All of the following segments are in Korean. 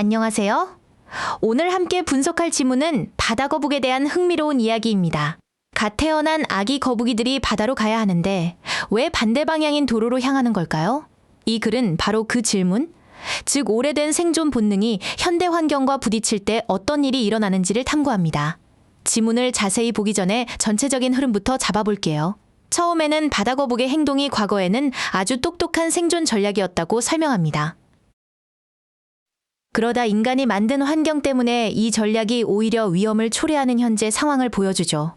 안녕하세요. 오늘 함께 분석할 지문은 바다 거북에 대한 흥미로운 이야기입니다. 갓 태어난 아기 거북이들이 바다로 가야 하는데 왜 반대 방향인 도로로 향하는 걸까요? 이 글은 바로 그 질문, 즉 오래된 생존 본능이 현대 환경과 부딪힐 때 어떤 일이 일어나는지를 탐구합니다. 지문을 자세히 보기 전에 전체적인 흐름부터 잡아볼게요. 처음에는 바다 거북의 행동이 과거에는 아주 똑똑한 생존 전략이었다고 설명합니다. 그러다 인간이 만든 환경 때문에 이 전략이 오히려 위험을 초래하는 현재 상황을 보여주죠.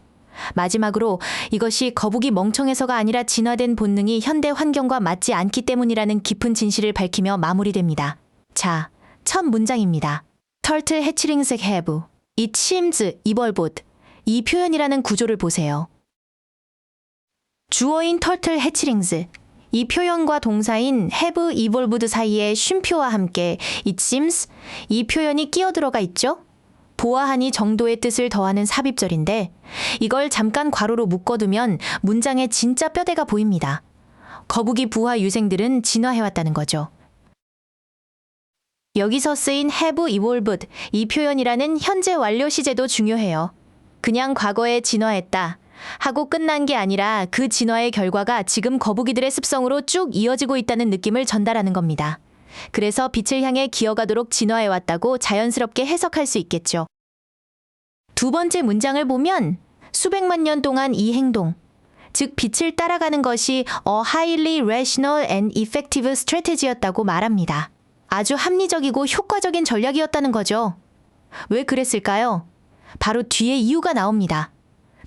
마지막으로 이것이 거북이 멍청해서가 아니라 진화된 본능이 현대 환경과 맞지 않기 때문이라는 깊은 진실을 밝히며 마무리됩니다. 자, 첫 문장입니다. Turtle hatchlings have. It seems evolved. 이 표현이라는 구조를 보세요. 주어인 turtle hatchlings. 이 표현과 동사인 have evolved 사이에 쉼표와 함께 it seems 이 표현이 끼어들어가 있죠? 보아하니 정도의 뜻을 더하는 삽입절인데 이걸 잠깐 괄호로 묶어두면 문장의 진짜 뼈대가 보입니다. 거북이 부화 유생들은 진화해왔다는 거죠. 여기서 쓰인 have evolved 이 표현이라는 현재 완료 시제도 중요해요. 그냥 과거에 진화했다 하고 끝난 게 아니라 그 진화의 결과가 지금 거북이들의 습성으로 쭉 이어지고 있다는 느낌을 전달하는 겁니다. 그래서 빛을 향해 기어가도록 진화해왔다고 자연스럽게 해석할 수 있겠죠. 두 번째 문장을 보면 수백만 년 동안 이 행동, 즉 빛을 따라가는 것이 a highly rational and effective strategy였다고 말합니다. 아주 합리적이고 효과적인 전략이었다는 거죠. 왜 그랬을까요? 바로 뒤에 이유가 나옵니다.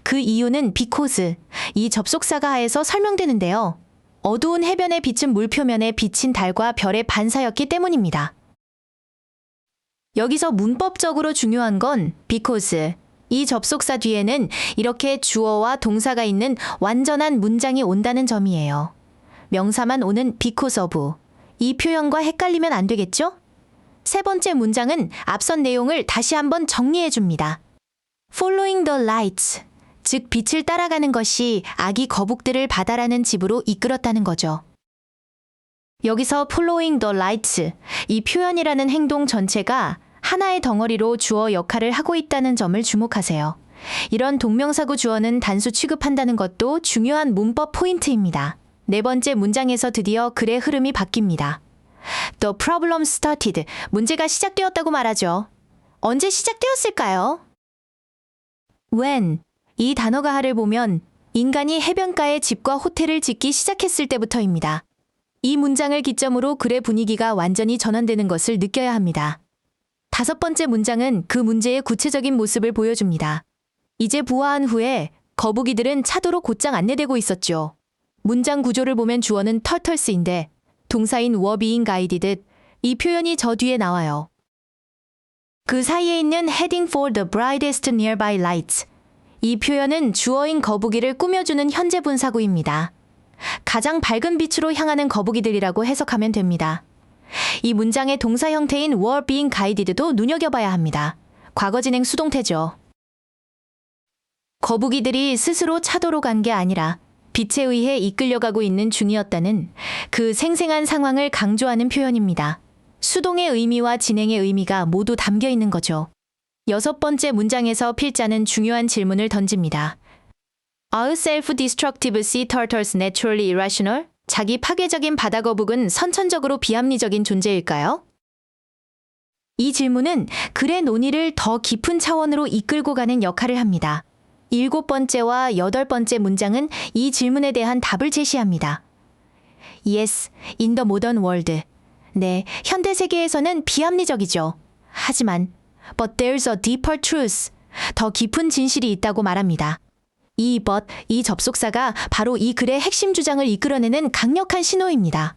그 이유는 because, 이 접속사가 하에서 설명되는데요. 어두운 해변에 비친 물표면에 비친 달과 별의 반사였기 때문입니다. 여기서 문법적으로 중요한 건 because, 이 접속사 뒤에는 이렇게 주어와 동사가 있는 완전한 문장이 온다는 점이에요. 명사만 오는 because of, 이 표현과 헷갈리면 안 되겠죠? 세 번째 문장은 앞선 내용을 다시 한번 정리해 줍니다. Following the lights, 즉 빛을 따라가는 것이 아기 거북들을 바다라는 집으로 이끌었다는 거죠. 여기서 following the lights, 이 표현이라는 행동 전체가 하나의 덩어리로 주어 역할을 하고 있다는 점을 주목하세요. 이런 동명사구 주어는 단수 취급한다는 것도 중요한 문법 포인트입니다. 네 번째 문장에서 드디어 글의 흐름이 바뀝니다. The problem started, 문제가 시작되었다고 말하죠. 언제 시작되었을까요? When, 이 단어가 하를 보면 인간이 해변가에 집과 호텔을 짓기 시작했을 때부터입니다. 이 문장을 기점으로 글의 분위기가 완전히 전환되는 것을 느껴야 합니다. 다섯 번째 문장은 그 문제의 구체적인 모습을 보여줍니다. 이제 부화한 후에 거북이들은 차도로 곧장 안내되고 있었죠. 문장 구조를 보면 주어는 turtles인데 동사인 were being guided, 이 표현이 저 뒤에 나와요. 그 사이에 있는 heading for the brightest nearby lights, 이 표현은 주어인 거북이를 꾸며주는 현재 분사구입니다. 가장 밝은 빛으로 향하는 거북이들이라고 해석하면 됩니다. 이 문장의 동사 형태인 were being guided도 눈여겨봐야 합니다. 과거 진행 수동태죠. 거북이들이 스스로 차도로 간 게 아니라 빛에 의해 이끌려가고 있는 중이었다는 그 생생한 상황을 강조하는 표현입니다. 수동의 의미와 진행의 의미가 모두 담겨 있는 거죠. 여섯 번째 문장에서 필자는 중요한 질문을 던집니다. Are self-destructive sea turtles naturally irrational? 자기 파괴적인 바다 거북은 선천적으로 비합리적인 존재일까요? 이 질문은 글의 논의를 더 깊은 차원으로 이끌고 가는 역할을 합니다. 일곱 번째와 여덟 번째 문장은 이 질문에 대한 답을 제시합니다. Yes, in the modern world. 네, 현대 세계에서는 비합리적이죠. 하지만 But there's a deeper truth. 더 깊은 진실이 있다고 말합니다. 이 but, 이 접속사가 바로 이 글의 핵심 주장을 이끌어내는 강력한 신호입니다.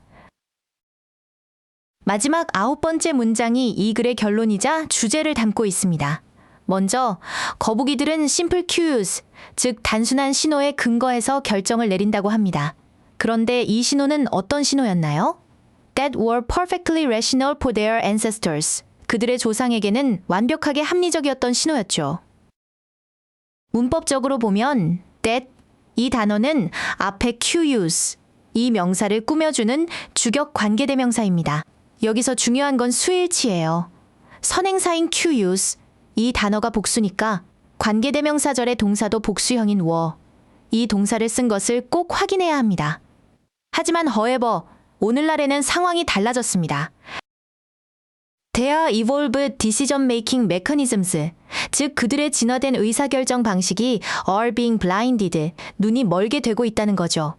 마지막 아홉 번째 문장이 이 글의 결론이자 주제를 담고 있습니다. 먼저 거북이들은 simple cues, 즉 단순한 신호에 근거해서 결정을 내린다고 합니다. 그런데 이 신호는 어떤 신호였나요? That were perfectly rational for their ancestors. 그들의 조상에게는 완벽하게 합리적이었던 신호였죠. 문법적으로 보면 that, 이 단어는 앞에 cues, 이 명사를 꾸며주는 주격 관계대명사입니다. 여기서 중요한 건 수일치예요. 선행사인 curious, 이 단어가 복수니까 관계대명사절의 동사도 복수형인 were, 이 동사를 쓴 것을 꼭 확인해야 합니다. 하지만 however, 오늘날에는 상황이 달라졌습니다. Their evolved decision-making mechanisms, 즉 그들의 진화된 의사결정 방식이 are being blinded, 눈이 멀게 되고 있다는 거죠.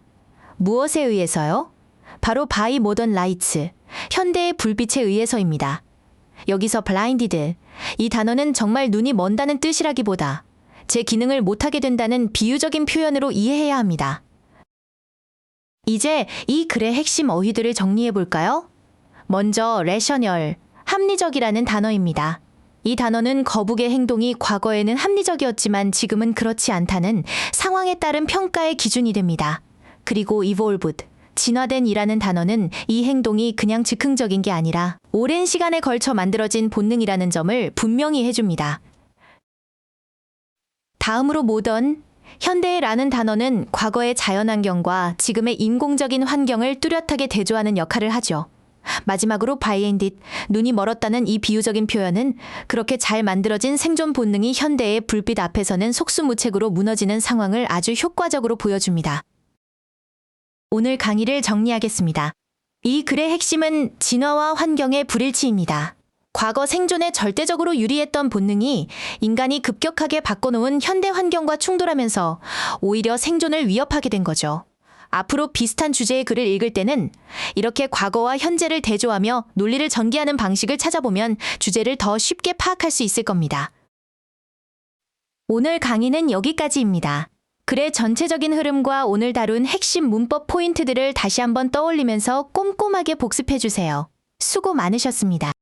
무엇에 의해서요? 바로 by modern lights, 현대의 불빛에 의해서입니다. 여기서 blinded, 이 단어는 정말 눈이 먼다는 뜻이라기보다 제 기능을 못하게 된다는 비유적인 표현으로 이해해야 합니다. 이제 이 글의 핵심 어휘들을 정리해 볼까요? 먼저 rational, 합리적이라는 단어입니다. 이 단어는 거북의 행동이 과거에는 합리적이었지만 지금은 그렇지 않다는 상황에 따른 평가의 기준이 됩니다. 그리고 evolved, 진화된 이라는 단어는 이 행동이 그냥 즉흥적인 게 아니라 오랜 시간에 걸쳐 만들어진 본능이라는 점을 분명히 해줍니다. 다음으로 modern, 현대라는 단어는 과거의 자연환경과 지금의 인공적인 환경을 뚜렷하게 대조하는 역할을 하죠. 마지막으로 blinded, 눈이 멀었다는 이 비유적인 표현은 그렇게 잘 만들어진 생존 본능이 현대의 불빛 앞에서는 속수무책으로 무너지는 상황을 아주 효과적으로 보여줍니다. 오늘 강의를 정리하겠습니다. 이 글의 핵심은 진화와 환경의 불일치입니다. 과거 생존에 절대적으로 유리했던 본능이 인간이 급격하게 바꿔놓은 현대 환경과 충돌하면서 오히려 생존을 위협하게 된 거죠. 앞으로 비슷한 주제의 글을 읽을 때는 이렇게 과거와 현재를 대조하며 논리를 전개하는 방식을 찾아보면 주제를 더 쉽게 파악할 수 있을 겁니다. 오늘 강의는 여기까지입니다. 글의 전체적인 흐름과 오늘 다룬 핵심 문법 포인트들을 다시 한번 떠올리면서 꼼꼼하게 복습해주세요. 수고 많으셨습니다.